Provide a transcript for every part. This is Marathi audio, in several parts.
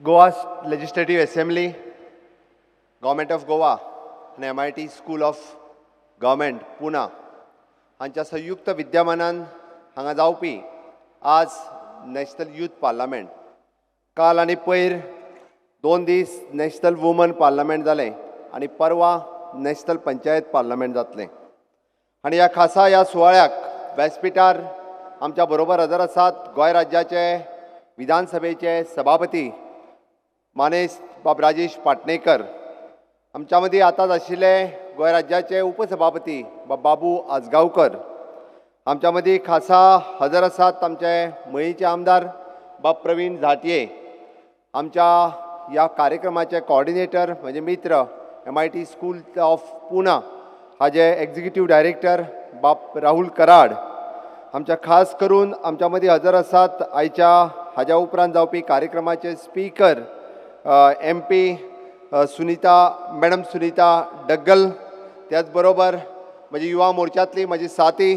Goa Legislative Assembly, Government of Goa and MIT School of Government, Pune हांच्या संयुक्त विद्यमानान हांगा जावपी आज नॅशनल यूथ पार्लमेंट काल आनी पयर 2 दीस नॅशनल वुमन पार्लमेंट जालें आनी परवा नॅशनल पंचायत पार्लमेंट जातलें आनी ह्या खासा ह्या सुवाळ्याक व्यासपीठार आमच्या बरोबर हजर आसात गोंय राज्याचे विधानसभेचे सभापती मानेस्त बाब राजेश पाटणेकर, आमच्या मदीं आतांच आशिल्ले गोंय राज्याचे उपसभापती बाब बाबू आजगांवकर, आमच्या मदीं खासा हजर आसात आमचे मयेंचे आमदार बाब प्रवीण झांटये, आमच्या ह्या कार्यक्रमाचे कोऑर्डिनेटर म्हणजे मित्र MIT स्कूल ऑफ पुणे हाजे एक्झिक्युटिव्ह डायरेक्टर बाब राहुल कराड, आमच्या खास करून आमच्या मदीं हजर आसात आयच्या हाज्या उपरांत जावपी कार्यक्रमाचे speaker MP Sunita madam Sunita Duggal, त्याच बरोबर म्हजी युवा मोर्चांतली म्हजी साथी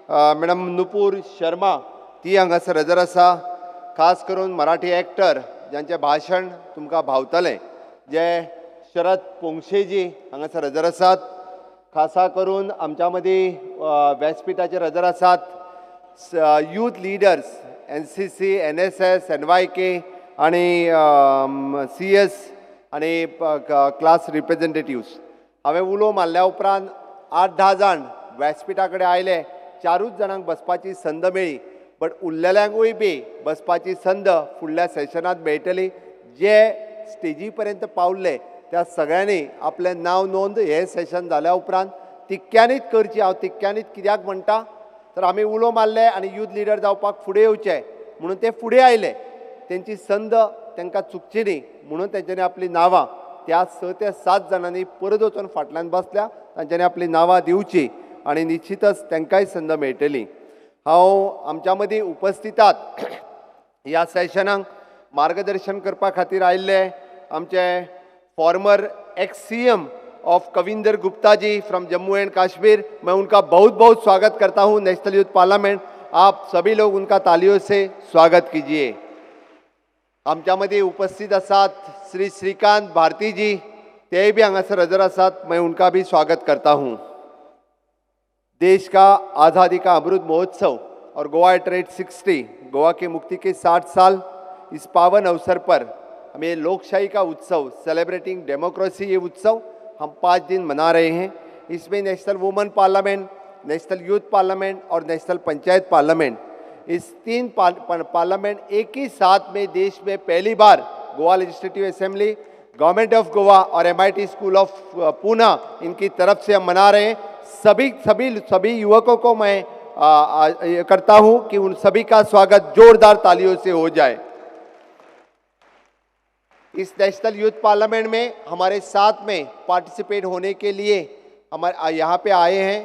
मॅडम नुपूर शर्मा ती हांगासर हजर आसा. खास करून मराठी एक्टर ज्यांचे भाशण तुमकां भावतलें जे शरद पोंक्षेजी हांगासर हजर आसात. खासा करून आमच्या मदीं व्यासपीठाचेर हजर आसात youth leaders NCC, NSS, NYK आणि CS आणि क्लास रिप्रेझेंटेटिव्स. हांवें उलो मारल्या उपरांत 8-10 जाण व्यासपीठा कडेन आयले. 4 जाणांक बसपाची संद मेळ्ळी, बट उरलेल्यांकूय बी बसपाची संद फुडल्या सेशनांत मेळटली. जे स्टेजी पर्यंत पावल्ले त्या सगळ्यांनी आपलें नांव नोंद हे सेशन जाल्या उपरांत तिक्क्यांनीच करची. हांव तिक्क्यांनीच कित्याक म्हणटा तर आमी उलो मारले आनी यूथ लिडर जावपाक फुडें येवचे म्हणून ते फुडें आयले. तेंची संद तांकां चुकची न्ही म्हणून तेंच्यांनी आपलीं नांवां त्या 6 ते 7 जाणांनी परत वचून फाटल्यान बसल्या, तांच्यांनी आपलीं नांवां दिवची आनी निश्चितच तांकांय संद मेळटली. हांव आमच्या मदीं उपस्थितात ह्या सेशनाक मार्गदर्शन करपा खातीर आयिल्ले आमचे former CM of Kavinder Gupta ji from Jammu and Kashmir. मैं उनका बहुत बहुत स्वागत करता हूं नेशनल यूथ पार्लियामेंट. आप सभी लोग उनका तालियों से स्वागत कीजिए. आमच्या मदीं उपस्थित आसात श्री श्रीकांत भारती जी, ते भी हांगासर हजर आसात. मैं उनका भी स्वागत करता हूं. देश का आज़ादी का अमृत महोत्सव और गोवा ट्रेड 60 गोवा की मुक्ति के 60 साल, इस पावन अवसर पर हम ये लोकशाही का उत्सव सेलिब्रेटिंग डेमोक्रेसी ये उत्सव हम 5 दिन मना रहे हैं. इसमें national women parliament, national youth parliament और नेशनल पंचायत पार्लियामेंट, इस 3 पार्लियामेंट एक ही साथ में देश में पहली बार Goa legislative assembly, government of Goa और MIT स्कूल ऑफ पुणे इनकी तरफ से हम मना रहे हैं. सभी युवकों को मैं करता हूं कि उन सभी का स्वागत जोरदार तालियों से हो जाए. इस नेशनल यूथ पार्लियामेंट में हमारे साथ में पार्टिसिपेट होने के लिए हमारे यहाँ पे आए हैं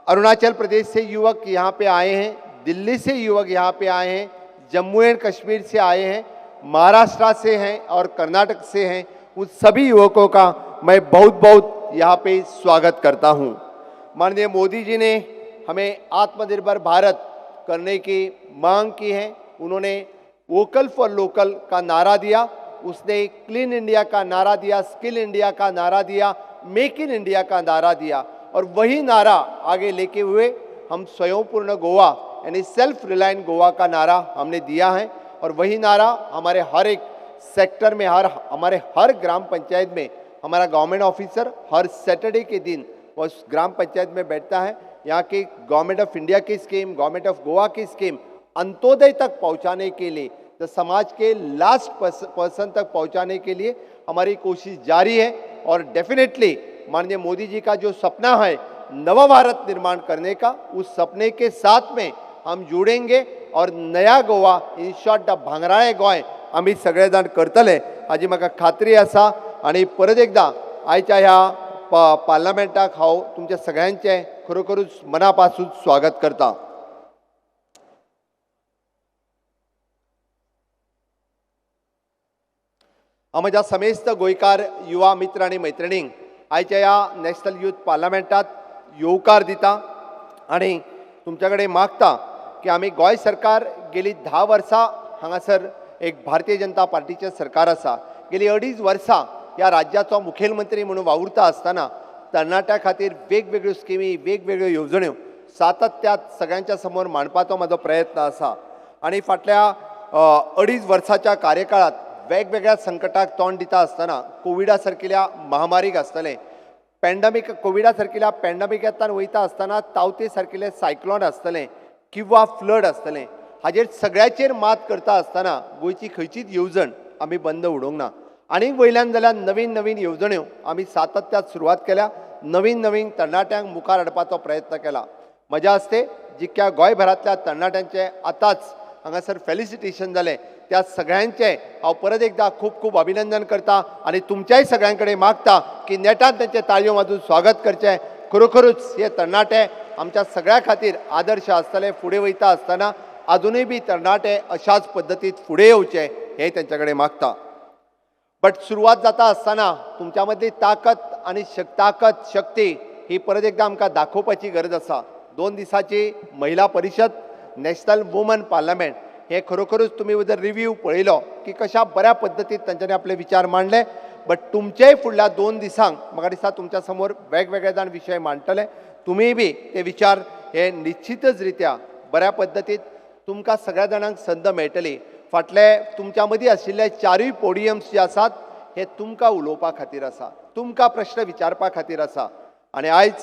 अरुणाचल प्रदेश से युवक यहाँ पे आए हैं, दिल्ली से युवक यहाँ पे आए हैं, जम्मू एंड कश्मीर से आए हैं, महाराष्ट्र से हैं और कर्नाटक से हैं. उन सभी युवकों का मैं बहुत बहुत यहाँ पे स्वागत करता हूँ. माननीय मोदी जी ने हमें आत्मनिर्भर भारत करने की मांग की है. उन्होंने वोकल फॉर लोकल का नारा दिया, उसने क्लीन इंडिया का नारा दिया, स्किल इंडिया का नारा दिया, मेक इन इंडिया का नारा दिया और वही नारा आगे लेके हुए हम स्वयंपूर्ण गोवा यानी सेल्फ रिलायंट गोवा का नारा हमने दिया है. और वही नारा हमारे हर एक सेक्टर में हमारे हर ग्राम पंचायत में हमारा गवर्नमेंट ऑफिसर हर सैटरडे के दिन उस ग्राम पंचायत में बैठता है. यहाँ की गवर्नमेंट ऑफ इंडिया की स्कीम, गवर्नमेंट ऑफ गोवा की स्कीम अंत्योदय तक पहुँचाने के लिए, तो समाज के लास्ट पर्सन तक पहुँचाने के लिए हमारी कोशिश जारी है. और डेफिनेटली माननीय मोदी जी का जो सपना है नव भारत निर्माण करने का, उस सपने के साथ में हम जुड़ेंगे और नया Goa in short the भांगराळे Goa आम्ही सगळे जाण करतले हाजी म्हाका खात्री आसा. आणि परत एकदा आयच्या ह्या पार्लमेंटाक हांव तुमच्या सगळ्यांचे खरोखरूच मनापासून स्वागत करता. हांव म्हज्या समेस्त गोंयकार युवा मित्र आनी मैत्रिणींक आयच्या ह्या नॅशनल यूथ पार्लमेंटात येवकार दिता आनी तुमच्या कडेन मागता की आमी गोंय सरकार गेली 10 वर्सां हांगासर एक भारतीय जनता पार्टीचें सरकार आसा. गेली 2.5 वर्सां ह्या राज्याचो मुखेलमंत्री म्हणून वावुरता आसतना तरणाट्यां खातीर वेगवेगळ्यो स्किमी, वेगवेगळ्यो येवजण्यो सातत्यात सगळ्यांच्या समोर मांडपाचो म्हजो प्रयत्न आसा. आनी फाटल्या 2.5 वर्साच्या कार्यकाळात वेगवेगळ्या संकटाक तोंड दिता आसतना कोविडा सारकिल्या महामारीक आसतलें, पॅन्डमीक कोविडा सारकिल्या पॅन्डमिकेंतल्यान वयता आसतना तावते सारकिलें सायक्लोन आसतलें किंवा फ्लड आसतलें, हाजेर सगळ्याचेर मात करता आसतना गोंयची खंयचीच येवजण आमी बंद उडोवंक ना. आनीक वयल्यान जाल्यार नवीन नवीन येवजण्यो आमी सातत्यात सुरवात केल्या. नवीन नवीन तरणाट्यांक मुखार हाडपाचो प्रयत्न केला. म्हज्या हस्ते जितक्या गोंयभरांतल्या तरणाट्यांचे आतांच हांगासर फेलिसिटेशन जालें त्या सगळ्यांचे हांव परत एकदां खूब खूब अभिनंदन करता आनी तुमच्याय सगळ्यां कडेन मागता की नेटान तेंचें ताळयो वाजून स्वागत करचें. खरोखरूच हे तरणाटे आमच्या सगळ्या खातीर आदर्श आसतले. फुडें वयता आसतना अजुनूय बी तरणाटे अशाच पद्दतीत फुडें येवचे हें तेंच्या कडेन मागता. बट सुरवात जाता आसतना तुमच्या मदली ताकद आनी शक्ती ही परत एकदां आमकां दाखोवपाची गरज आसा. 2 दिसाची महिला परिशद, नॅशनल वुमन पार्लमेंट हे खरोखरूच तुमी जर रिव्ह्यू पळयलो की कशा बऱ्या पद्दतीन तांच्यांनी आपले विचार मांडले. बट तुमचेय फुडल्या 2 दिसांक म्हाका दिसता तुमच्या समोर वेगवेगळे जाण विशय मांडटले. तुमी बी ते विचार हे निश्चितच रित्या बऱ्या पद्दतीन तुमकां सगळ्या जाणांक संद मेळटली. फाटले तुमच्या मदीं आशिल्ले 4 पोडियम्स जे आसात हे तुमकां उलोवपा खातीर आसा, तुमकां प्रश्न विचारपा खातीर आसा. आनी आयज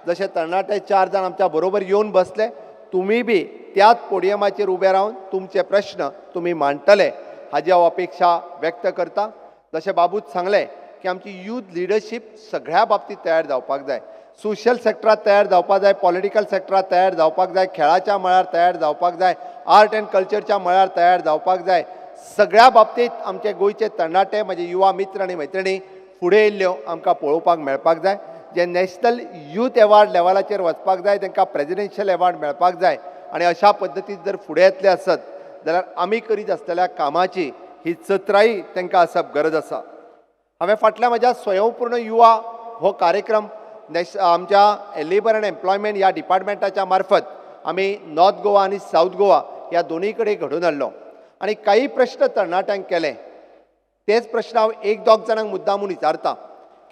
जशे तरणाटे 4 जाण आमच्या बरोबर येवन बसले, तुमी बी त्याच पोडियमाचेर उबे रावन तुमचे प्रश्न तुमी मांडटले हाजी हांव अपेक्षा व्यक्त करता. जशें बाबूच सांगलें की आमची यूथ लिडरशीप सगळ्या बाबतींत तयार जावपाक जाय. सोशल सेक्टरात तयार जावपाक जाय, पॉलिटिकल सेक्टरात तयार जावपाक जाय, खेळाच्या मळार तयार जावपाक जाय, आर्ट एंड कल्चरच्या मळार तयार जावपाक जाय. सगळ्या बाबतींत आमचे गोंयचे तरणाटे म्हजे युवा मित्र आनी मैत्रिणी फुडें येयल्ल्यो आमकां पळोवपाक मेळपाक जाय. जे नॅशनल यूथ एवॉर्ड लेवलाचेर वचपाक जाय तांकां प्रेजिडेन्शियल एवॉर्ड मेळपाक जाय. आनी अशा पद्दतीन जर फुडें येतले आसत जाल्यार आमी करीत आसलेल्या कामाची ही चत्राई तांकां आसप गरज आसा. हांवें फाटल्या म्हज्या स्वयंपूर्ण युवा हो कार्यक्रम आमच्या लेबर अँड एम्प्लॉयमेंट ह्या डिपार्टमेंटाच्या मार्फत आमी नॉर्थ गोवा आनी साऊथ गोवा ह्या दोनूय कडेन घडोवन हाडलो. आनी काही प्रश्न तरणाट्यांक केले. तेच प्रश्न हांव 1-2 जाणांक मुद्दामून विचारता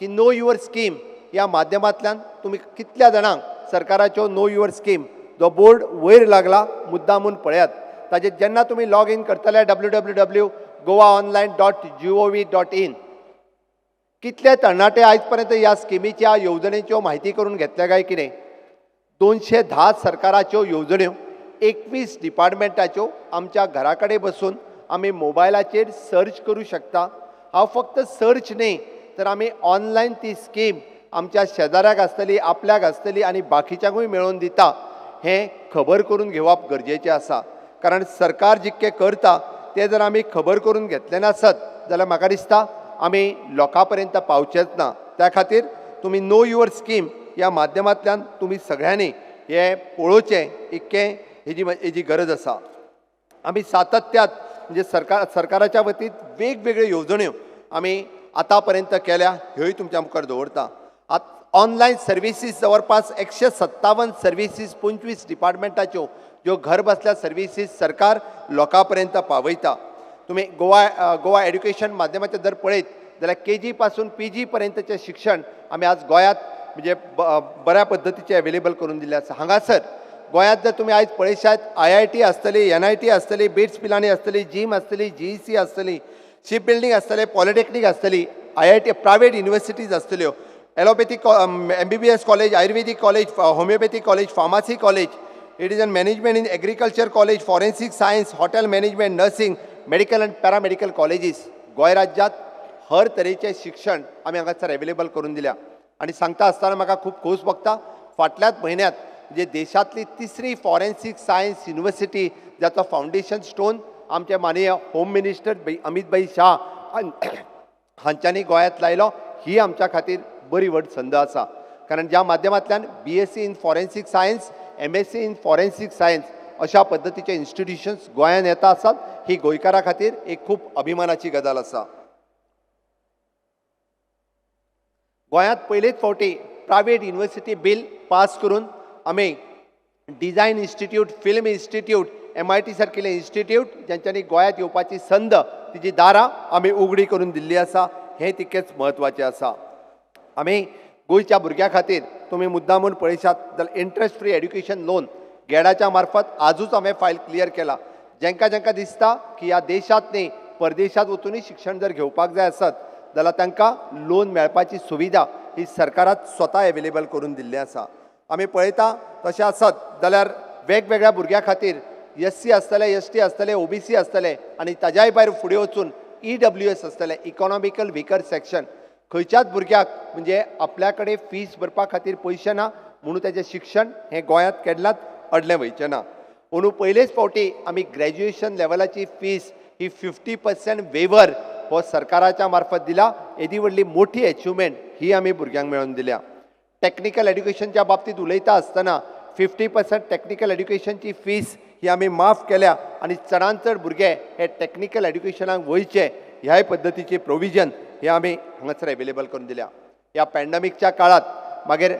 की नो युअर स्कीम ह्या माध्यमांतल्यान तुमी कितल्या जाणांक सरकाराच्यो नो युअर स्कीम जो बोर्ड वयर लागला मुद्दामून पळयात. ताजेर जेन्ना तुमी लॉग इन करतले www.goaonline.gov.in कितले तरणाटे आयज पर्यंत ह्या स्किमीच्या येवजणेच्यो म्हायती करून घेतल्या काय कितें? 210 सरकाराच्यो येवजण्यो 21 डिपार्टमेंटाच्यो आमच्या घरा कडेन बसून आमी मोबायलाचेर सर्च करूं शकता. हांव फक्त सर्च न्ही तर आमी ऑनलायन ती स्कीम आमच्या शेजाऱ्याक आसतली, आपल्याक आसतली आनी बाकीच्यांकूय मेळोवन दिता हें खबर करून घेवप गरजेचें आसा. कारण सरकार जितकें करता तें जर आमी खबर करून घेतलें नासत जाल्यार म्हाका दिसता आमी लोकां पर्यंत पावचेच ना. त्या खातीर तुमी नो युअर स्कीम ह्या माध्यमांतल्यान तुमी सगळ्यांनी हें पळोवचें इतकें हेजी गरज आसा. आमी सातत्यात म्हणजे सरकाराच्या वतीन वेगवेगळ्यो येवजण्यो आमी आतां पर्यंत केल्या ह्योय तुमच्या मुखार दवरता. ऑनलायन सर्विसीस जवळपास 157 सर्विसीस 25 डिपार्टमेंटाच्यो ज्यो घर बसल्या सर्विसीस सरकार लोकां पर्यंत पावयता. तुम्ही गोवा एड्युकेशन माध्यमाचें जर पळयत जाल्यार KG पासून PG पर्यंतचें शिक्षण आमी आज गोंयांत म्हणजे बऱ्या पद्दतीचें अवेलेबल करून दिल्लें आसा. हांगासर गोंयांत जर तुमी आयज पळयशात IIT आसतली, NIT आसतली, बिट्स पिलानी आसतली, जीम आसतली, GEC आसतली, शिप बिल्डींग आसतलें, पॉलिटेक्नीक आसतली, IIT प्रायवेट युनिवर्सिटीज आसतल्यो, allopathic MBBS college, Ayurvedic college, homeopathic college, pharmacy college, it is an management in agriculture college, forensic science, hotel management, nursing, medical and paramedical colleges. Goem राज्यांत हर तरेचें शिक्षण आमी हांगासर अवेलेबल करून दिल्या. आनी सांगता आसतना म्हाका खूब खोस भोगता फाटल्याच म्हयन्यांत म्हणजे देशांतली 3री फॉरेन्सिक सायन्स युनिवर्सिटी जाचो फावंडेशन स्टोन आमचे माननीय होम मिनिस्टर अमित भाई शाह हांच्यांनी गोंयांत लायलो. ही आमच्या खातीर बरी व्हड संद आसा. कारण ज्या माध्यमांतल्यान BSc in forensic science, MSc in forensic science अशा पद्दतीचे इन्स्टिट्यूशन्स गोंयांत येता आसात ही गोंयकारां खातीर एक खूब अभिमानाची गजाल आसा. गोंयांत पयलेच फावटी प्रायवेट युनिवर्सिटी बिल पास करून आमी design institute, film institute, MIT सारकिले इन्स्टिट्यूट ज्यांच्यांनी गोंयांत येवपाची संद तिची दारां आमी उगडी करून दिल्ली आसा हें तितकेंच म्हत्वाचें आसा. आमी गोंयच्या भुरग्यां खातीर तुमी मुद्दामून पळयशात जाल्यार इंट्रस्ट फ्री एड्युकेशन लोन गेडाच्या मार्फत आजूच हांवें फायल क्लियर केला. जेंका दिसता की ह्या देशांत न्ही परदेशांत वचूनय शिक्षण जर घेवपाक जाय आसत जाल्यार तांकां लोन मेळपाची सुविधा ही सरकारात स्वता एवेलेबल करून दिल्ली आसा. आमी पळयता तशें आसत जाल्यार वेगवेगळ्या भुरग्यां खातीर SC आसतले, ST आसतले, OBC आसतले आनी ताज्याय भायर फुडें वचून EWS आसतले, इकॉनॉमिकल विकर सेक्शन. खंयच्याच भुरग्याक म्हणजे आपल्या कडेन फीस भरपा खातीर पयशे ना म्हणून तेजें शिक्षण हें गोंयांत केन्नाच अडलें वयचें ना. म्हणून पयलेच फावटी आमी ग्रॅज्युएशन लेवलाची फीस ही 50% वेवर हो सरकाराच्या मार्फत दिला. येदी व्हडली मोठी अचिवमेंट ही आमी भुरग्यांक मेळोवन दिल्या. टॅक्निकल एड्युकेशनच्या बाबतींत उलयता आसतना 50% टॅक्निकल एड्युकेशनची फीस ही आमी माफ केल्या आनी चडांत चड भुरगे हे टॅक्निकल एड्युकेशनाक वयचे ह्याय पद्दतीची प्रोविजन हे आमी हांगासर एवेलेबल करून दिल्या. ह्या पॅन्डमिकच्या काळात मागीर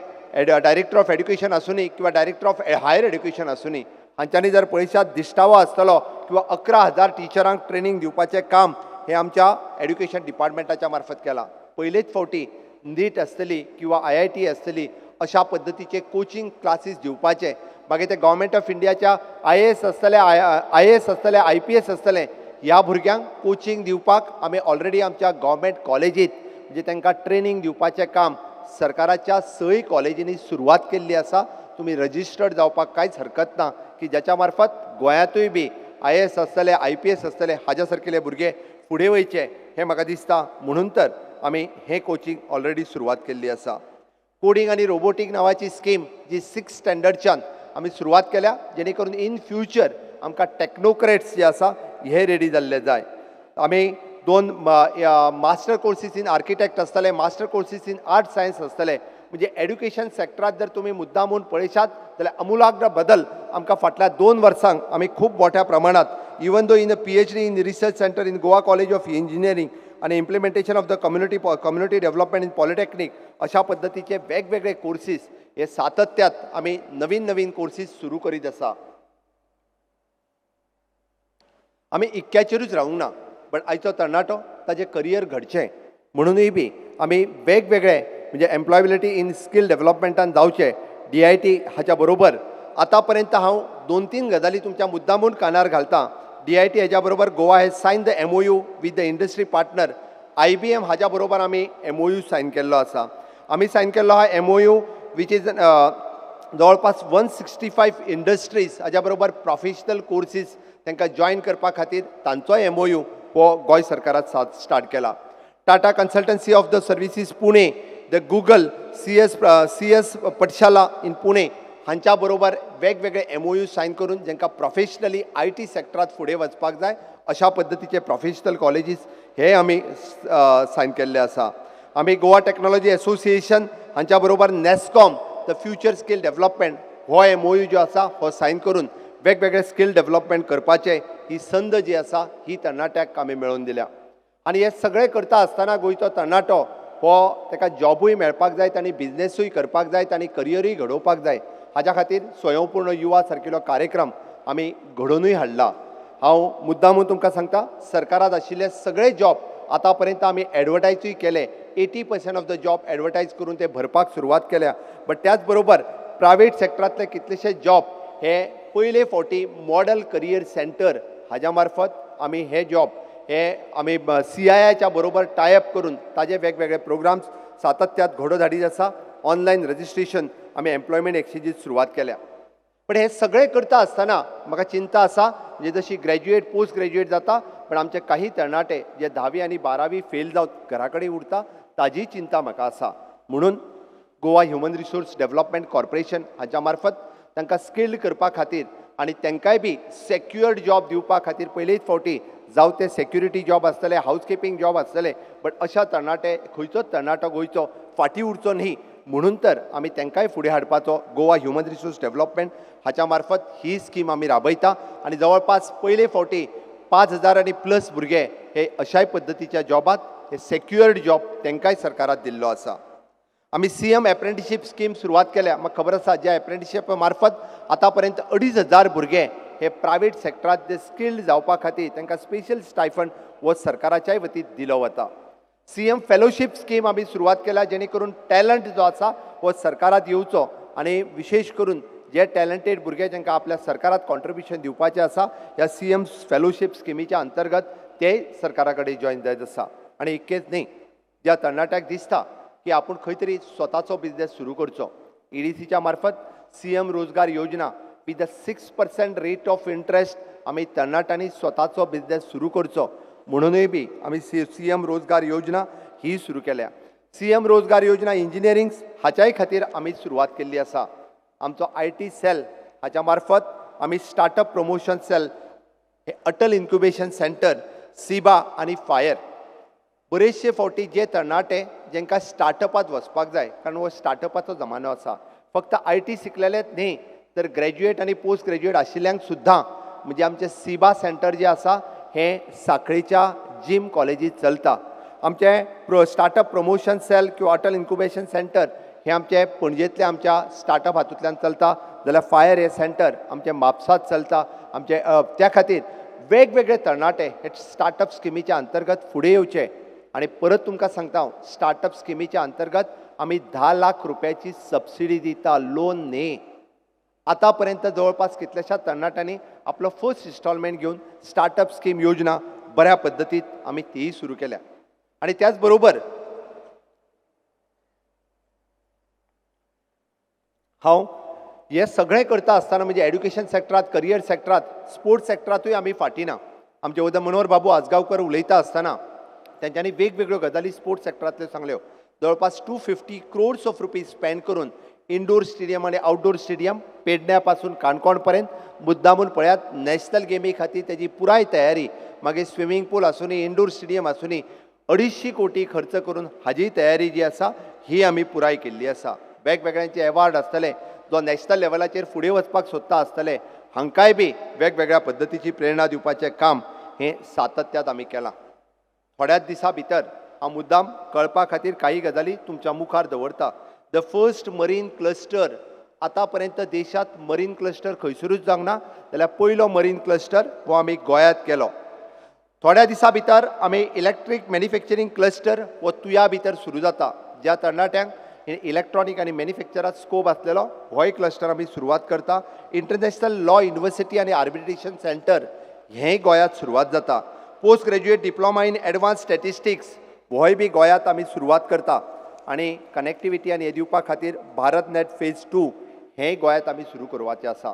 डायरेक्टर ऑफ एड्युकेशन आसूनी किंवा डायरेक्टर ऑफ हायर एड्युकेशन आसूनी हांच्यांनी जर पळयशात दिश्टावो आसतलो किंवा 11,000 टिचरांक ट्रेनिंग दिवपाचें काम हे आमच्या एड्युकेशन डिपार्टमेंटाच्या मार्फत केलां. पयलेच फावटी नीट आसतली किंवा IIT आसतली अशा पद्दतीचे कोचिंग क्लासीस दिवपाचे. मागीर ते गव्हर्मेंट ऑफ इंडियाच्या IAS आसतले, IAS आसतले, IPS आसतले ह्या भुरग्यांक कोचिंग दिवपाक आमी ऑलरेडी आमच्या गव्हर्मेंट कॉलेजीत म्हणजे तांकां ट्रेनिंग दिवपाचें काम सरकाराच्या 6 कॉलेजींनी सुरवात केल्ली आसा. तुमी रजिस्टर्ड जावपाक कांयच हरकत ना की ज्याच्या मार्फत गोंयांतूय बी IAS आसतले, IPS आसतले हाज्या सारकिले भुरगे फुडें वयचे हें म्हाका दिसता. म्हणून तर आमी हें कोचिंग ऑलरेडी सुरवात केल्ली आसा. कोडिंग आनी रोबोटीक नांवाची स्कीम जी 6th स्टँडर्डच्यान आमी सुरवात केल्या जेणे करून इन फ्युचर आमकां टॅक्नोक्रेट्स जे आसा हे रेडी जाल्ले जाय. आमी 2 मास्टर कोर्सीस इन आर्किटेक्ट आसतले, master courses in art science आसतले. म्हणजे एड्युकेशन सेक्टरात जर तुमी मुद्दामून पळयशात जाल्यार अमुलाग्र बदल आमकां फाटल्या 2 वर्सांक आमी खूब मोठ्या प्रमाणात even though in PhD in research centre in Goa college of engineering आणि implementation of the community development in polytechnic अशा पद्दतीचे वेगवेगळे कोर्सीस हे सातत्यात आमी नवीन कोर्सीस सुरू करीत आसा. आमी इतक्याचेरूच रावूंक ना बट आयचो तरणाटो ताजें करियर घडचें म्हणूनय बी आमी वेगवेगळे म्हणजे एम्प्लॉयबिलिटी इन स्कील डेव्हलपमेंटान जावचे. DIT हाच्या बरोबर आतां पर्यंत हांव 2-3 गजाली तुमच्या मुद्दामून कानार घालतां. DIT हेज्या बरोबर Goa has sign the MOU with the industry partner. IBM हाच्या बरोबर आमी MOU सायन केल्लो आसा. आमी सायन केल्लो हा MOU वीच इज जवळपास 165 इंडस्ट्रीज हाज्या बरोबर प्रोफेशनल कोर्सीस तांकां जॉयन करपा खातीर तांचोय MOU हो गोंय सरकारात स्टार्ट केला. Tata consultancy of the services Pune, the Google CS Pathshala in Pune हांच्या बरोबर वेगवेगळे MOU सायन करून जांकां प्रोफेशनली IT सेक्टरात फुडें वचपाक जाय अशा पद्दतीचे प्रोफेशनल कॉलेजीस हे आमी सायन केल्ले आसा. आमी गोवा टेक्नॉलॉजी एसोसिएशन हांच्या बरोबर NASSCOM the future skill development हो MOU जो आसा हो सायन करून वेगवेगळे स्कील डेव्हलपमेंट करपाचे ही संद जी आसा ही तरणाट्याक आमी मेळोवन दिल्या. आनी हे सगळें करता आसतना गोंयचो तरणाटो हो ताका जॉबूय मेळपाक जाय आनी बिझनेसूय करपाक जाय आनी करियरूय घडोवपाक जाय हाज्या खातीर स्वयंपूर्ण युवा सारकिलो कार्यक्रम आमी घडोवनूय हाडला. हांव मुद्दामून तुमकां सांगता सरकारात आशिल्ले सगळे जॉब आतां पर्यंत आमी एडवर्टायजूय केले. 80% ऑफ द जॉब एडवर्टायज करून ते भरपाक सुरवात केल्या. बट त्याच बरोबर प्रायवेट सेक्टरांतले कितलेशे जॉब हे पयले फावटी मॉडल करियर सेंटर हाज्या मार्फत आमी हे जॉब हे आमी CIIच्या बरोबर टायअप करून ताजे वेगवेगळे प्रोग्राम्स सातत्यात घडोवन हाडीत आसा. ऑनलायन रजिस्ट्रेशन आमी एम्प्लॉयमेंट एक्सचेंजीस सुरवात केल्या. पण हे सगळें करता आसतना म्हाका चिंता आसा म्हणजे जशी ग्रॅज्युएट पोस्ट ग्रॅज्युएट जाता पण आमचे काही तरणाटे जे 10वी आनी 12वी फेल जावन घरा कडेन उरता ताजी चिंता म्हाका आसा. म्हणून Goa human resource development corporation हाच्या मार्फत तांकां स्किल्ड करपा खातीर आनी तांकांय बी सेक्युअर्ड जॉब दिवपा खातीर पयलेच फावटी जावं ते सेक्युरिटी जॉब आसतले, हाऊसकीपिंग जॉब आसतले बट अशा तरणाटे खंयचोच तरणाटो गोंयचो फाटीं उरचो न्ही म्हणून तर आमी तांकांय फुडें हाडपाचो गोवा ह्युमन रिसोर्स डेव्हलपमेंट हाच्या मार्फत ही स्कीम आमी राबयता. आनी जवळपास पयले फावटी 5,000 आनी प्लस भुरगे हे अशाय पद्दतीच्या जॉबात हे सेक्युअर्ड जॉब तांकांय सरकारात दिल्लो आसा. आमी CM एप्रेंटिसशीप स्कीम सुरवात केल्या. म्हाका खबर आसा ज्या एप्रेंटिसशीप मार्फत आतां पर्यंत 2,500 भुरगे हे प्रायवेट सेक्टरात जे स्किल्ड जावपा खातीर तांकां स्पेशल स्टायफंड हो सरकाराच्याय वतीन दिलो वता. सीएम फेलोशिप स्कीम आमी सुरवात केल्या, जेणे करून टॅलंट जो आसा हो सरकारात येवचो आनी विशेष करून जे टॅलंटेड भुरगे जांकां आपल्या सरकारात कॉन्ट्रिब्युशन दिवपाचें आसा, ह्या सीएम फेलोशिप स्किमीच्या अंतर्गत ते सरकारा कडेन जॉयन जायत आसा. आनी इतकेंच न्ही, ज्या तरणाट्याक दिसता की आपूण खंय तरी स्वताचो बिझनेस सुरू करचो, ईडीसीच्या मार्फत सीएम रोजगार योजना with the 6% rate of interest आमी तरणाट्यांनी स्वताचो बिझनेस सुरू करचो म्हणूनय बी आमी सीएम रोजगार योजना ही सुरू केल्या. सीएम रोजगार योजना इंजिनियरिंग हाच्याय खातीर आमी सुरवात केल्ली आसा. आमचो IT सेल हाच्या मार्फत आमी स्टार्टअप प्रमोशन सेल, हे अटल इन्क्युबेशन सेंटर, सिबा आनी फायर बरेचशे फावटी जे तरणाटे जेंकां स्टार्टअपात वचपाक जाय, कारण हो स्टार्टअपाचो जमानो आसा, फक्त IT शिकलेलेच न्ही तर ग्रॅज्युएट आनी पोस्ट ग्रॅज्युएट आशिल्ल्यांक सुद्दां म्हणजे आमचे सिबा सेंटर जे आसा हे सांखळेच्या जिम कॉलेजीत चलता. आमचे स्टार्टअप प्रमोशन सेल किंवा अटल इन्क्युबेशन सेंटर हे आमचे पणजेंतल्या आमच्या स्टार्टअप हातूंतल्यान चलता. जाल्यार फायर हे सेंटर आमचे म्हापसात चलता. आमचे त्या खातीर वेगवेगळे तरणाटे हे स्टार्टअप स्किमीच्या अंतर्गत फुडें येवचे. आनी परत तुमकां सांगता हांव, स्टार्टअप स्किमीच्या अंतर्गत आमी 10 लाख रुपयाची सबसिडी दिता, लोन न्ही. आतां पर्यंत जवळपास कितल्याशा तरणाट्यांनी आपलो फर्स्ट इन्स्टॉलमेंट घेवन स्टार्टअप स्कीम योजना बऱ्या पद्दतीत आमी तीय सुरू केल्या. आनी त्याच बरोबर हांव हे सगळें करता आसतना म्हणजे एड्युकेशन सेक्टरांत, करियर सेक्टरांत, स्पोर्ट्स सेक्टरांतूय आमी फाटीं ना. आमचे उदय मनोहर बाबू आजगांवकर उलयता आसतना तेंच्यांनी वेगवेगळ्यो गजाली स्पोर्ट्स सेक्टरांतल्यो सांगल्यो. जवळपास 250 crores ऑफ रुपीज स्पेंड करून इंडोर स्टेडियम आणि आउटडोर स्टेडियम पेडण्यापासून काणकोण पर्यंत मुद्दामून पळयात. नॅशनल गेमी खातीर तेजी पुराय तयारी, मागीर स्विमींग पूल आसूनी, इंडोर स्टेडियम आसूनी, 250 कोटी खर्च करून हाजी तयारी जी आसा ही आमी पुराय केल्ली आसा. वेगवेगळ्यांचे अवॉर्ड आसतले, जो नॅशनल लेवलाचेर फुडें वचपाक सोदता आसतले हांकांय बी वेगवेगळ्या पद्दतीची प्रेरणा दिवपाचें काम हें सातत्यात आमी केलां. थोड्याच दिसा भितर हांव मुद्दाम कळपा खातीर काही गजाली तुमच्या मुखार दवरता. द फर्स्ट मरीन क्लस्टर, आतां पर्यंत देशांत मरीन क्लस्टर खंयसरूच जावंक ना, जाल्यार पयलो मरीन क्लस्टर हो आमी गोंयांत केलो. थोड्या दिसा भितर आमी इलेक्ट्रीक मॅन्युफॅक्चरींग क्लस्टर हो तुया भितर सुरू जाता. ज्या तरणाट्यांक इलेक्ट्रॉनीक आनी मॅन्युफॅक्चरात स्कोप आसलेलो होय क्लस्टर आमी सुरवात करता. इंटरनॅशनल लॉ युनिवर्सिटी आनी आर्बिट्रेशन सेंटर हेंय गोंयांत सुरवात जाता. Post graduate diploma in advance statistics होय बी गोंयांत आमी सुरवात करता. आनी कनेक्टिविटी आनी हे दिवपा खातीर भारत नेट फेज 2 हेंय गोंयांत आमी सुरू करपाचें आसा.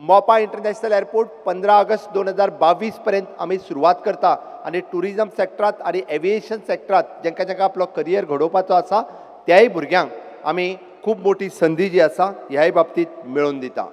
मोपा इंटरनॅशनल एअरपोर्ट 15 ऑगस्ट 2022 पर्यंत आमी सुरवात करता. आनी टुरिजम सेक्टरांत आनी एविएशन सेक्टरांत जेंकां आपलो करियर घडोवपाचो आसा त्याय भुरग्यांक आमी खूब मोठी संदी जी आसा ह्याय बाबतींत मेळोवन दिता.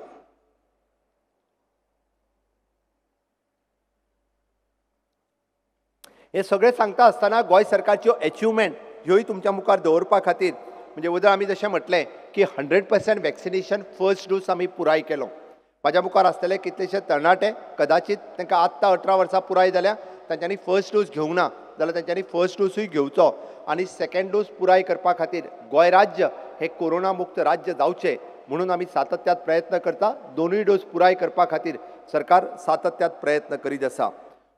हे सगळें सांगता आसतना गोंय सरकारच्यो अचिवमेंट ह्योय तुमच्या मुखार दवरपा खातीर म्हणजे उदर आमी जशें म्हटलें की 100% वॅक्सिनेशन फर्स्ट डोस आमी पुराय केलो. म्हाज्या मुखार आसतले कितलेशे तरणाटे कदाचित तांकां आत्तां 18 वर्सां पुराय जाल्या, तांच्यांनी फर्स्ट डोस घेवंक ना, जाल्यार तांच्यांनी फर्स्ट डोसूय घेवचो. आनी सेकंड डोस पुराय करपा खातीर गोंय राज्य हे कोरोना मुक्त राज्य जावचें म्हणून आमी सातत्यात प्रयत्न करता. दोनूय डोस पुराय करपा खातीर सरकार सातत्यात प्रयत्न करीत आसा.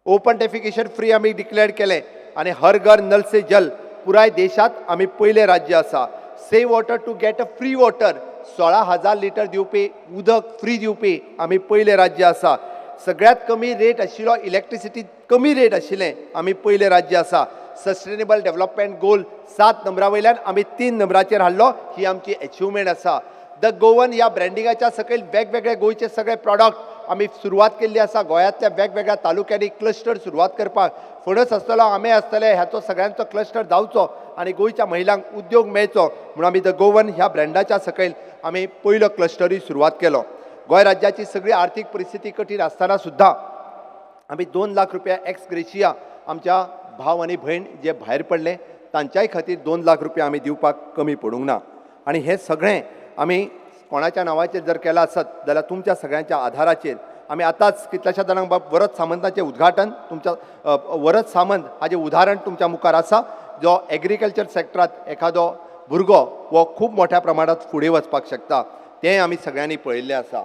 ओपन डेफिकेशन फ्री आमी डिक्लेअर केलें आनी हर घर नल से जल पुराय देशात आमी पयले राज्य आसा. Save water to get a free water 16,000 litre दिवपी उदक फ्री दिवपी आमी पयले राज्य आसा. सगळ्यात कमी रेट आशिल्लो इलेक्ट्रिसिटी कमी रेट आशिल्लें आमी पयले राज्य आसा. सस्टेनेबल डेव्हलपमेंट गोल 7 नंबरा वयल्यान आमी 3 नंबराचेर हाडलो, ही आमची अचिवमेंट आसा. द गोवन ह्या ब्रँडिंगाच्या सकयल वेगवेगळे गोंयचे सगळे प्रॉडक्ट आमी सुरवात केल्ली आसा. गोंयांतल्या वेगवेगळ्या तालुक्यांनी क्लस्टर सुरवात करपाक, फणस आसतलो, आंबे आसतले, ह्याचो सगळ्यांचो क्लस्टर जावचो आनी गोंयच्या महिलांक उद्योग मेळचो म्हणून आमी द गोवन ह्या ब्रँडाच्या सकयल आमी पयलो क्लस्टरूय सुरवात केलो. गोंय राज्याची सगळी आर्थीक परिस्थिती कठीण आसतना सुद्दां आमी 2 लाख रुपया एक्स ग्रेशिया आमच्या भाव आनी भयण जे भायर पडले तांच्याय खातीर 2 लाख रुपया आमी दिवपाक कमी पडूंक ना. आनी हे सगळें आमी कोणाच्या नांवाचेर जर केलां आसत जाल्यार तुमच्या सगळ्यांच्या आधाराचेर. आमी आतांच कितल्याशा जाणांक वरद सामंताचें उद्घाटन, तुमच्या वरद सामंत हाचें उदाहरण तुमच्या मुखार आसा, जो एग्रीकल्चर सेक्टरांत एखादो भुरगो वो खूब मोठ्या प्रमाणांत फुडें वचपाक शकता, तें आमी सगळ्यांनी पळयल्लें आसा.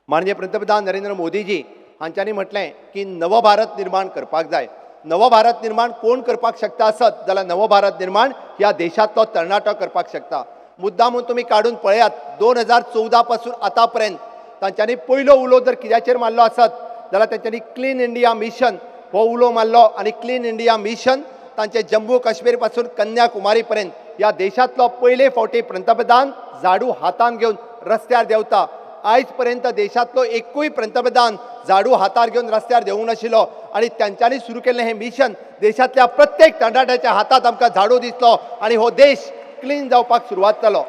माननीय पंतप्रधान नरेंद्र मोदीजी हांच्यांनी म्हटलें की नव भारत निर्माण करपाक जाय. नव भारत निर्माण कोण करपाक शकता आसत जाल्यार नव भारत निर्माण ह्या देशांतलो तरणाटो करपाक शकता. मुद्दामून तुमी काडून पळयात 2014 पासून आतां पर्यंत तांच्यांनी पयलो उलो जर कित्याचेर मारलो आसत जाल्यार तांच्यांनी क्लीन इंडिया मिशन हो उलो मारलो आनी क्लीन इंडिया मिशन तांचे जम्मू काश्मीर पासून कन्याकुमारी पर्यंत ह्या देशांतलो पयले फावटी पंतप्रधान झाडू हातान घेवन रस्त्यार देंवता. आयज पर्यंत देशांतलो एकूय पंतप्रधान झाडू हातार घेवन रस्त्यार देवूंक नाशिल्लो आनी तांच्यांनी सुरू केल्लें हें मिशन देशांतल्या प्रत्येक तरणाट्याच्या हातांत आमकां झाडू दिसलो आनी हो देश क्लीन जावपाक सुरवात जालो.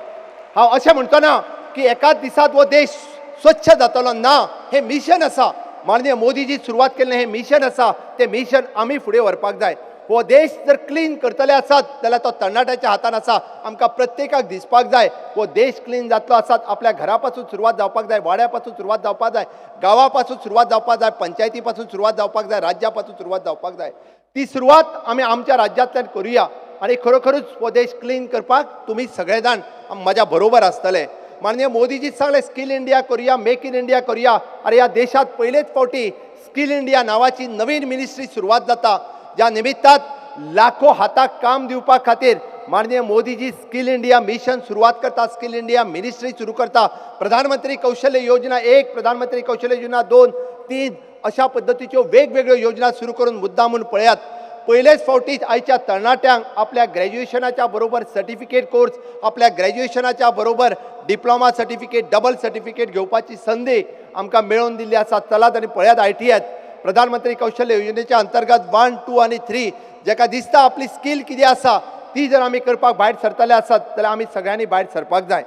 हांव अशें म्हणचो ना की एकाच दिसांत हो देश स्वच्छ जातलो ना. हें मिशन आसा. माननीय मोदीजी सुरवात केल्लें हें मिशन आसा. तें मिशन आमी फुडें व्हरपाक जाय. हो देश जर क्लीन करतले आसात जाल्यार तो तरणाट्याच्या हातान आसा. आमकां प्रत्येकाक दिसपाक जाय हो देश क्लीन जातलो आसात. आपल्या घरा पासून सुरवात जावपाक जाय, वाड्या पासून सुरवात जावपाक जाय, गांवा पासून सुरवात जावपाक जाय, पंचायती पासून सुरवात जावपाक जाय, राज्या पासून सुरवात जावपाक जाय. ती सुरवात आमी आमच्या राज्यांतल्यान करुया आनी खरोखरूच हो देश क्लीन करपाक तुमी सगळे जाण म्हज्या बरोबर आसतले. माननीय मोदीजी सांगले स्कील इंडिया करुया, मेक इन इंडिया करुया. अरे ह्या देशांत पयलेच फावटी स्कील इंडिया नांवाची नवीन मिनिस्ट्री सुरवात जाता, ज्या निमित्तान लाखो हाताक काम दिवपा खातीर माननीय मोदीजी स्कील इंडिया मिशन सुरवात करता, स्कील इंडिया मिनिस्ट्री सुरू करता. प्रधानमंत्री कौशल्य योजना 1, प्रधानमंत्री कौशल्य योजना 2, 3 अशा पद्दतीच्यो वेगवेगळ्यो योजना सुरू करून मुद्दामून पळयात. पयलेच फावटी आयच्या तरणाट्यांक आपल्या ग्रॅज्युएशनाच्या बरोबर सर्टिफिकेट कोर्स, आपल्या ग्रॅज्युएशनाच्या बरोबर डिप्लोमा सर्टिफिकेट, डबल सर्टिफिकेट घेवपाची संदी आमकां मेळोवन दिल्ली आसा. चलात आनी पळयात ITS प्रधानमंत्री कौशल्य योजनेच्या अंतर्गत 1, 2 आनी 3 जेका दिसता आपली स्कील कितें आसा ती जर आमी करपाक भायर सरतले आसत जाल्यार आमी सगळ्यांनी भायर सरपाक जाय.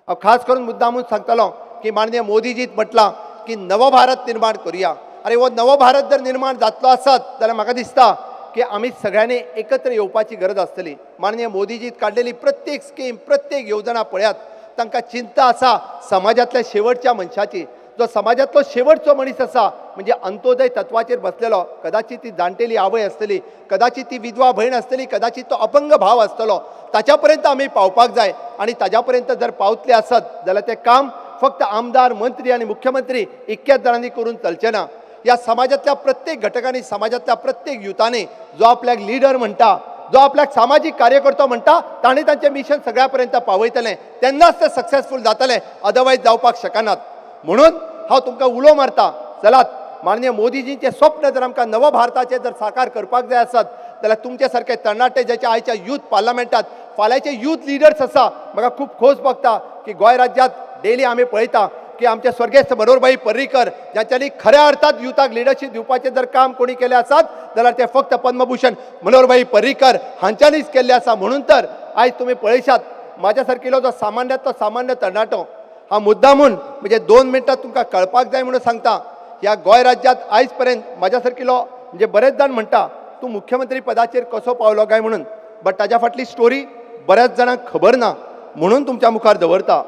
हांव खास करून मुद्दामून सांगतलो की माननीय मोदीजीत म्हटलां की नव भारत निर्माण करुया. अरे हो नव भारत जर निर्माण जातलो आसत जाल्यार म्हाका दिसता की आमी सगळ्यांनी एकत्र येवपाची गरज आसतली. माननीय मोदीजीत काडलेली प्रत्येक स्कीम, प्रत्येक योजना पळयात. तांकां चिंता आसा समाजांतल्या शेवटच्या मनशाची. जो समाजांतलो शेवटचो मनीस आसा म्हणजे अंत्योदय तत्वाचेर बसलेलो, कदाचित ती जाणटेली आवय आसतली, कदाचित ती विधवा भयण आसतली, कदाचित तो अपंग भाव आसतलो. ताच्या पर्यंत आमी पावपाक जाय आनी ताच्या पर्यंत जर पावतले आसत जाल्यार तें काम फक्त आमदार, मंत्री आनी मुख्यमंत्री इतक्याच जाणांनी करून चलचें ना. ह्या समाजांतल्या प्रत्येक घटकांनी, समाजांतल्या प्रत्येक युथांनी जो आपल्याक लिडर म्हणटा, जो आपल्याक सामाजीक कार्यकर्तो म्हणटा, ताणें तांचें मिशन सगळ्या पर्यंत पावयतलें. तेन्नाच तें सक्सेसफूल जातलें, अदरवायज जावपाक शकनात. म्हणून हांव तुमकां उलो मारता, चलात माननीय मोदीजींचें स्वप्न जर आमकां नव भारताचें जर साकार करपाक जाय आसत जाल्यार तुमचे सारके तरणाटे जेच्या आयच्या यूथ पार्लमेंटात फाल्यांचे यूथ लिडर्स आसा. म्हाका खूब खोस भोगता की गोंय राज्यांत डेली आमी पळयता की आमचे स्वर्गेस्त मनोहरभाई पर्रीकर ज्यांच्यांनी खऱ्या अर्थात युथाक लिडरशीप दिवपाचें जर काम कोणी केलें आसत जाल्यार तें फक्त पद्मभूषण मनोहरभाई पर्रीकर हांच्यांनीच केल्लें आसा. म्हणून तर आयज तुमी पळयशात म्हाज्या सारकिलो जो सामान्यांतलो सामान्य तरणाटो हांव मुद्दामून म्हणजे 2 मिनटां तुमकां कळपाक जाय म्हणून सांगता. ह्या गोंय राज्यांत आयज पर्यंत म्हाज्या सारकिलो म्हणजे बरेच जाण म्हणटा तूं मुख्यमंत्री पदाचेर कसो पावलो काय म्हणून, बट ताच्या फाटली स्टोरी बऱ्याच जाणांक खबर ना म्हणून तुमच्या मुखार दवरता.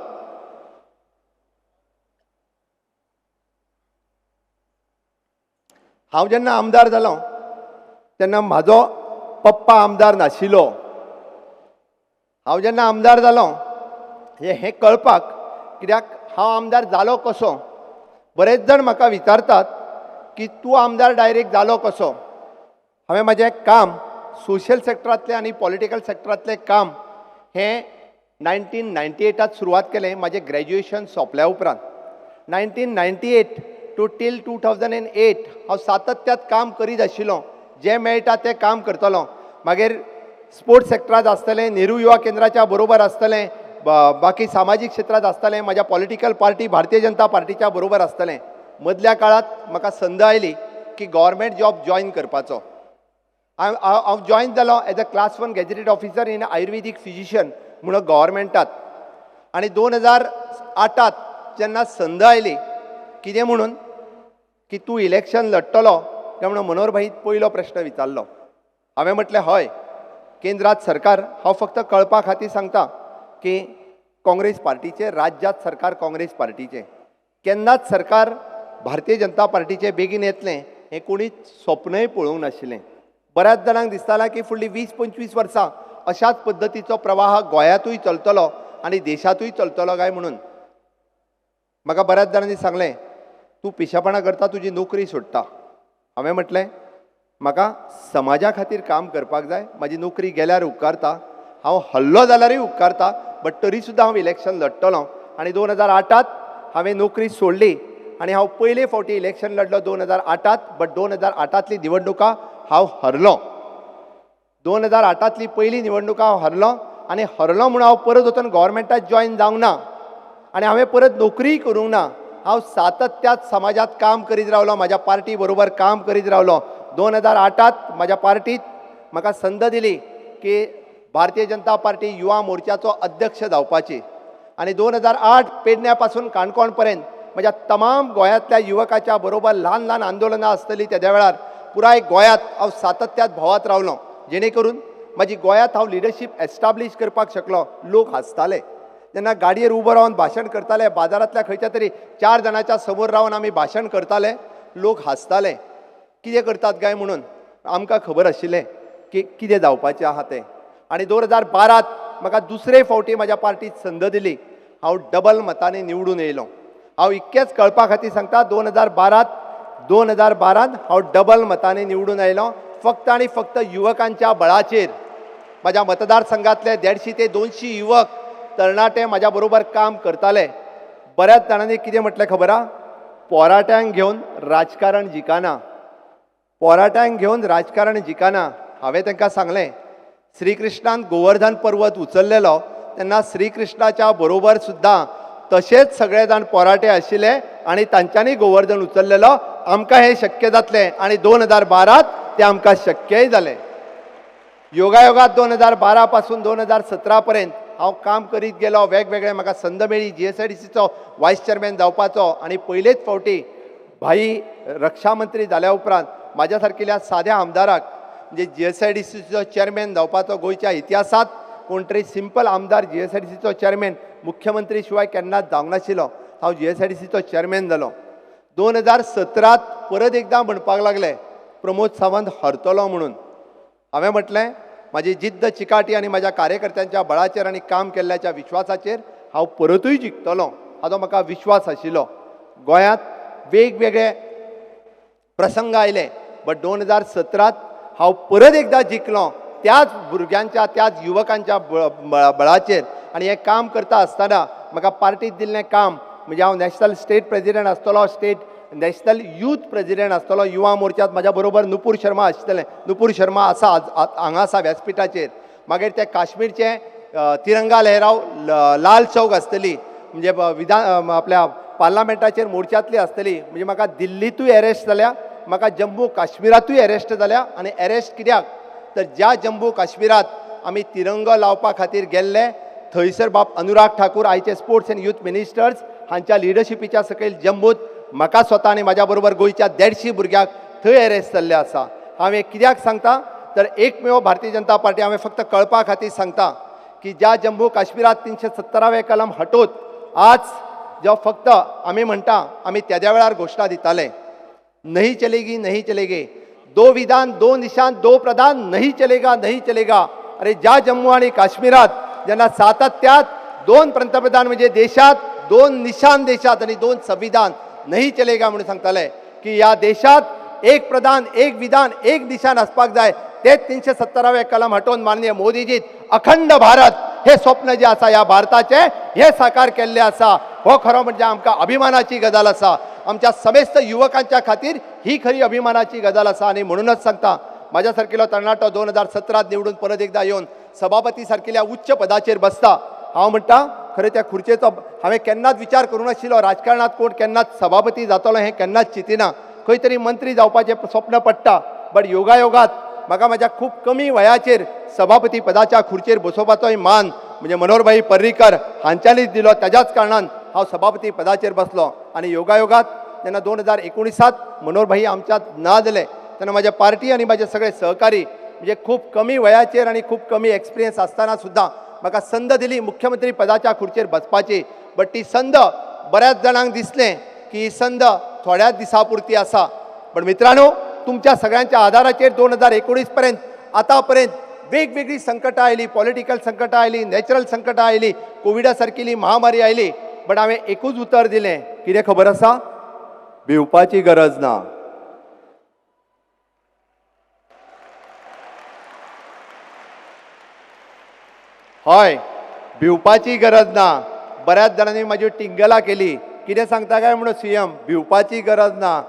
हांव जेन्ना आमदार जालो तेन्ना म्हाजो पप्पा आमदार नाशिल्लो. हांव जेन्ना आमदार जालो हें कळपाक कित्याक हांव आमदार जालो कसो, बरेच जाण म्हाका विचारतात की तूं आमदार डायरेक्ट जालो कसो. हांवें म्हाजें काम सोशल सेक्टरांतलें आनी पॉलिटिकल सेक्टरांतलें काम हें 1998 सुरवात केलें म्हाजें ग्रॅज्युएशन सोंपल्या उपरांत. 1998 टू टील 2008 हांव सातत्यात काम करीत आशिल्लो. जें मेळटा तें काम करतलो. मागीर स्पोर्ट्स सेक्टरांत आसतलें, नेहरू युवा केंद्राच्या बरोबर आसतलें, बाकी सामाजीक क्षेत्रांत आसतलें, म्हाज्या पॉलिटिकल पार्टी भारतीय जनता पार्टीच्या बरोबर आसतलें. मदल्या काळांत म्हाका संद आयली की गव्हर्मेंट जॉब जॉयन करपाचो. हांव जॉयन जालो as a class 1 gazetted officer in Ayurvedic physician म्हणून गव्हर्मेंटात. आनी 2008 जेन्ना संद आयली कितें म्हणून की तूं इलेक्शन लडटलो काय म्हणून मनोहरभाईत पयलो प्रश्न विचारलो. हांवें म्हटलें हय केंद्रांत सरकार. हांव फक्त कळपा खातीर सांगता की काँग्रेस पार्टीचे राज्यांत सरकार काँग्रेस पार्टीचें, केन्नाच सरकार भारतीय जनता पार्टीचें बेगीन येतलें हें कोणीच स्वप्नय पळोवंक नाशिल्लें. बऱ्याच जाणांक दिसतालें की फुडलीं 20-25 वर्सां अशाच पद्दतीचो प्रवाह गोंयांतूय चलतलो आनी देशांतूय चलतलो काय म्हणून. म्हाका बऱ्याच जाणांनी सांगलें तूं पिशेपणां करता तुजी नोकरी सोडटा. हांवें म्हटलें म्हाका समाजा खातीर काम करपाक जाय, म्हाजी नोकरी गेल्यार उपकारता, हांव हल्लो जाल्यारूय उपकारता, बट तरी सुद्दां हांव इलेक्शन लडटलों. आनी 2008 हांवें नोकरी सोडली आनी हांव पयले फावटी इलेक्शन लडलो 2008, बट 2008तली निवडणुका हांव हरलो. 2008तली पयली निवडणुका हांव हरलो आनी हरलो म्हणून हांव परत वचून गव्हर्मेंटात जॉयन जावंक ना आनी हांवें परत नोकरीय करूंक ना. हांव सातत्यात समाजात काम करीत रावलो, म्हाज्या पार्टी बरोबर काम करीत रावलो. 2008 म्हाज्या पार्टीत म्हाका संद दिली की भारतीय जनता पार्टी युवा मोर्चाचो अध्यक्ष जावपाची आनी 2008 पेडण्या पासून काणकोण पर्यंत म्हज्या तमाम गोंयांतल्या युवकाच्या बरोबर ल्हान ल्हान आंदोलनां आसतलीं. तेद्या वेळार पुराय गोंयांत हांव सातत्यात भोंवत रावलो, जेणे करून म्हाजी गोंयांत हांव लिडरशीप एस्टाब्लीश करपाक शकलो. लोक हांसताले जेन्ना गाडयेर उबो रावन भाशण करताले, बाजारांतल्या खंयच्या तरी 4 जाणांच्या समोर रावन आमी भाशण करताले, लोक हांसताले. कितें करतात काय म्हणून आमकां खबर आशिल्लें की कितें जावपाचें आहा तें. आनी 2012 म्हाका दुसरे फावटी म्हाज्या पार्टीत संद दिली, हांव डबल मतांनी निवडून येयलो. हांव इतकेंच कळपा खातीर सांगता, 2012 हांव डबल मतांनी निवडून आयलो, फक्त आनी फक्त युवकांच्या बळाचेर. म्हाज्या मतदारसंघातले 150 ते 200 युवक तरणाटे म्हाज्या बरोबर काम करताले. बऱ्याच जाणांनी कितें म्हटलें खबर आहा, पोराट्यांक घेवन राजकारण जिकाना, पोराट्यांक घेवन राजकारण जिकाना. हांवें तांकां सांगलें, श्री कृष्णान गोवर्धन पर्वत उचललेलो तेन्ना श्री कृष्णाच्या बरोबर सुद्दां तशेंच सगळे जाण पोराटे आशिल्ले आनी तांच्यांनी गोवर्धन उचललेलो. आमकां हें शक्य जातलें आनी 2012 तें आमकां शक्यय जालें. योगायोगात 2012 पासून 2017 पर्यंत हांव काम करीत गेलो. वेगवेगळे म्हाका संद मेळ्ळी GSIDCचो वायस चेअरमॅन जावपाचो आनी पयलेच फावटी भाई रक्षा मंत्री जाल्या उपरांत म्हाज्या सारकिल्या साद्या आमदाराक म्हणजे GSIDCचो चेअरमॅन जावपाचो गोंयच्या इतिहासांत कोण तरी सिंपल आमदार GSIDCचो चेअरमॅन मुख्यमंत्री शिवाय केन्नाच जावंक नाशिल्लो. हांव GSIDCचो चेअरमॅन जालो. 2017 परत एकदां म्हणपाक लागले प्रमोद सावंत हरतलो म्हणून. हांवें म्हटलें म्हाजी जिद्द चिकाटी आनी म्हाज्या कार्यकर्त्यांच्या बळाचेर आनी काम केल्ल्याच्या विश्वासाचेर हांव परतूय जिखतलों हाचो म्हाका विश्वास आशिल्लो. गोंयांत वेगवेगळे प्रसंग आयले, बट 2017 हांव परत एकदां जिखलो त्याच भुरग्यांच्या त्याच युवकांच्या बळाचेर. आनी हें काम करता आसतना म्हाका पार्टीत दिल्लें काम म्हणजे हांव नॅशनल स्टेट प्रेजिडेंट आसतलो, नॅशनल यूथ प्रेजिडेंट आसतलो. युवा मोर्चात म्हाज्या बरोबर नुपूर शर्मा आसतलें. नुपूर शर्मा आसा हांगा आसा व्यासपिठाचेर. मागीर ते काश्मीरचे तिरंगा लहराव लाल चौक आसतली, म्हणजे आपल्या पार्लमेंटाचेर मोर्चांतली आसतली. म्हणजे म्हाका दिल्लीतूय अरेस्ट जाल्या, म्हाका जम्मू काश्मीरातूय अरेस्ट जाल्या. आनी अरेस्ट कित्याक तर ज्या जम्मू काश्मीरात आमी तिरंगो लावपा खातीर गेल्ले, थंयसर बाब अनुराग ठाकूर आयचे स्पोर्ट्स एंड यूथ मिनिस्टर्स हांच्या लिडरशिपीच्या सकयल जम्मूत म्हाका स्वता आनी म्हाज्या बरोबर गोंयच्या 150 भुरग्यांक थंय अरेस्ट जाल्ले आसा. हांवें कित्याक सांगता तर एकमेव भारतीय जनता पार्टी हांवें फक्त कळपा खातीर सांगता की ज्या जम्मू काश्मीरात 370वें कलम हटोत आज जो फक्त आमी म्हणटा, आमी तेद्या वेळार घोशणा दिताले नहीं चलेगी, दो विधान दो निशान दो प्रधान, नहीं चलेगा. अरे ज्या जम्मू आणि काश्मीरात जेन्ना सातत्यात 2 पंतप्रधान म्हणजे देशात 2 निशान देशात आणि 2 संविधान नहीं चलेगा म्हणून सांगताले की या देशात एक प्रधान एक विधान एक निशान असपाक जाय. तेच 370वें कलम हटोवन माननीय मोदीजीत अखंड भारत हे स्वप्न जे आसा या भारताचे हे साकार केल्ले आसा. हो खरो म्हणजे आमकां अभिमानाची गजाल आसा. आमच्या समेस्त युवकांच्या खातीर ही खरी अभिमानाची गजाल आसा. आणि म्हणूनच सांगता म्हाज्या सारकिलो तरणाटो 2017 निवडून परत एकदा येवन सभापती सारकिल्या उच्च पदाचेर बसता. हांव म्हणटा खरें त्या खुर्चेचो हांवें केन्नाच विचार करूं नाशिल्लो. राजकारणात कोण केन्नाच सभापती जातलो हें केन्नाच चिंतिना. खंय तरी मंत्री जावपाचें स्वप्न पडटा. बट योगायोगात म्हाका म्हाज्या खूब कमी वयाचेर सभापती पदाच्या खुर्चेर बसोवपाचोय मान म्हणजे मनोहरभाई पर्रीकर हांच्यांनीच दिलो. त्याच्याच कारणान हांव सभापती पदाचेर बसलो. आनी योगायोगात जेन्ना 2019 मनोहरभाई आमच्यात ना जाले तेन्ना म्हाज्या पार्टी आनी म्हाजे सगळे सहकारी म्हणजे खूब कमी वयाचेर आनी खूब कमी एक्सपिरियन्स आसतना सुद्दां म्हाका संद दिली मुख्यमंत्री पदाच्या खुर्चेर बसपाची. बट ती संद बऱ्याच जाणांक दिसलें की ही संद थोड्याच दिसां पुरती आसा. पण मित्रांनो, तुमच्या सगळ्यांच्या आदाराचेर 2019 पर्यंत आतापर्यंत वेगवेगळी संकटां आयली, पॉलिटिकल संकटां आयली, नॅचरल संकटां आयली, कोविडा सारकिली महामारी आयली. बट हांवें एकूच उतर दिलें, कितें खबर आसा? भिवपाची गरज ना. हय, भिवपाची गरज ना. बऱ्याच जणांनी माझी टिंगला केली. कितें सांगता काय म्हणून सीएम भिवपाची गरज ना.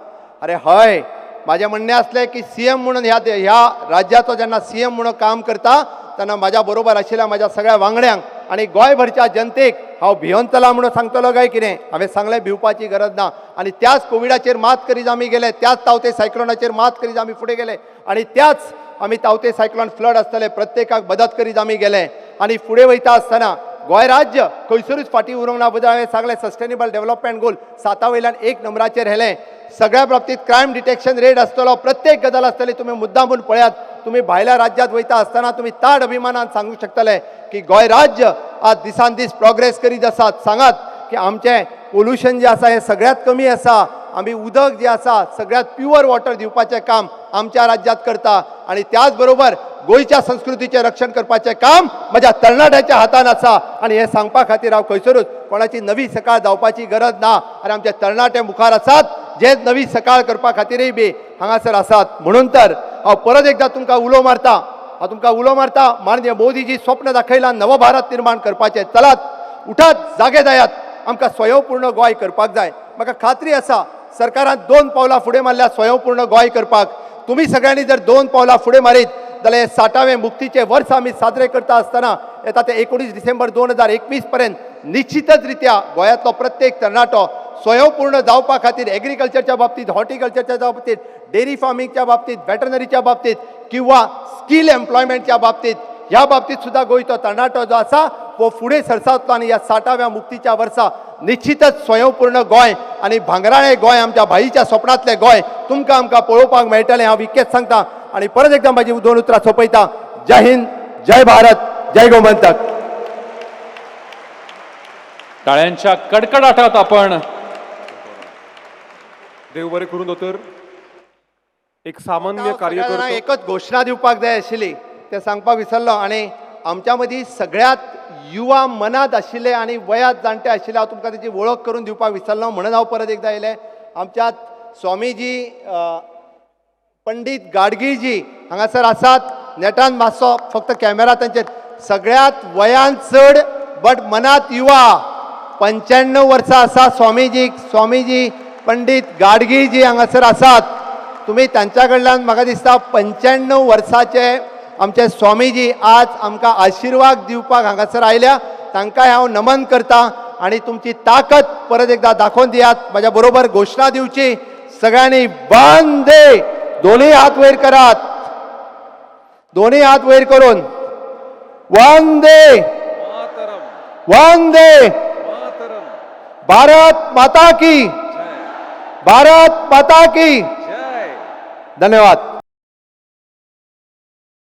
अरे हय, माझे म्हणणे असले की सीएम म्हणून ह्या राज्याचो जेन्ना सीएम म्हणून काम करता तेन्ना माझ्या बरोबर आशिल्ल्या माझ्या सगळ्या वांगड्यांक आणि गोंयभरच्या जनतेक हांव भियोंतला म्हणून सांगतलो काय कितें. हांवें सांगलें भिवपाची गरज ना. आणि त्याच कोविडाचेर मात करीत आमी गेले, त्याच तावते सायक्लोनाचेर मात करीत आमी फुडें गेले आणि त्याच आमी तावते सायक्लोन फ्लड आसतले प्रत्येकाक मदत करीत आमी गेले. आणि फुडें वयता आसतना गोंय राज्य खंयसरूच फाटीं उरूंक ना. बद्दल हांवें सांगलें सस्टेनेबल डेव्हलपमेंट गोल 7 वयल्यान 1 नंबराचेर हेलें. सगळ्या बाबतीत क्रायम डिटेक्शन रेट आसतलो, प्रत्येक गजाल आसतली. तुम्ही मुद्दामून पळयात, तुम्ही भायल्या राज्यात वयता आसतना तुम्ही ताड अभिमानान सांगू शकतले की गोंय राज्य आज दिसान दीस प्रोग्रेस करीत आसात. सांगात की आमचें पोल्युशन जे आसा हें सगळ्यात कमी आसा. आमी उदक जे आसा सगळ्यात प्युअर वॉटर दिवपाचें काम आमच्या राज्यात करता. आणि त्याच बरोबर गोंयच्या संस्कृतीचें रक्षण करपाचें काम म्हज्या तरणाट्याच्या हातान आसा. आणि हे सांगपा खातीर हांव खंयसरूच कोणाची नवी सकाळ जावपाची गरज ना. आणि आमचे तरणाटे मुखार आसात जे नवी सकाळ करपा खातीरय बी हांगासर आसात. म्हणून तर हांव परत एकदा तुमकां उलो मारता. हांव तुमकां उलो मारता. माननीय मोदीजी स्वप्न दाखयलां नव भारत निर्माण करपाचें. चलात, उठात, जागे जायात. आमकां स्वयंपूर्ण गोंय करपाक जाय. म्हाका खात्री आसा सरकारान 2 पावलां फुडें मारल्या स्वयंपूर्ण गोंय करपाक. तुम्ही सगळ्यांनी जर 2 पावलां फुडें मारीत जाल्यार 60वें मुक्तीचे वर्स आमी साजरे करता आसतना येता ते 19 डिसेंबर 2021 पर्यंत निश्चितच रित्या गोंयांतलो प्रत्येक तरणाटो स्वयंपूर्ण जावपा खातीर एग्रीकल्चरच्या बाबतीत, हॉर्टिकल्चरच्या बाबतीत, डेअरी फार्मिंगच्या बाबतीत, वेटरनरीच्या बाबतीत किंवा स्कील एम्प्लॉयमेंटच्या बाबतीत, ह्या बाबतीत सुद्धा गोंयचो तरणाटो जो आसा तो फुडें सरसावतलो. आणि ह्या 60व्या मुक्तीच्या वर्सा निश्चितच स्वयंपूर्ण गोंय आणि भांगराळें गोंय, आमच्या भाईच्या स्वप्नातलें गोंय तुमकां आमकां पळोवपाक मेळटलें. हांव इतकेंच सांगता आणि परत एकदा माझी 2 उतरां सोंपयता. जय हिंद, जय भारत, जय गोमंतक. टाळ्यांच्या कडकडाटात आपण देव बरें करून दोतोर. एक सामान्य सगळ्या कार्यकर्तो जाणांक एकच घोशणा दिवपाक जाय आशिल्ली, ते सांगपाक विसरलो. आणि आमच्या मदीं सगळ्यात युवा मनात आशिल्ले आणि वयात जाणटे आशिल्ले, हांव तुमकां तेची वळख करून दिवपाक विसरलो म्हणून हांव परत एकदा येयलें. आमच्यात स्वामीजी पंडित गाडगीळजी हांगासर आसात. नेटान मातसो फक्त कॅमेरा तांचेर. सगळ्यात वयान चड बट मनात युवा 95 वर्सां आसा स्वामीजीक. स्वामीजी पंडित गाडगीळजी हांगासर आसात. तुम्ही त्यांच्या कडल्यान म्हाका दिसता 95 वर्साचे आमचे स्वामीजी आज आमकां आशिर्वाद दिवपाक हांगासर आयल्या. तांकांय हांव नमन करता. आणि तुमची ताकद परत एकदा दाखोवन दियात. म्हाज्या बरोबर घोशणा दिवची. सगळ्यांनी वंदे, दोन्ही हात वयर करात. दोन्ही हात वयर करून वंदे वंदे भारत माता की, भारत माता की. धन्यवाद.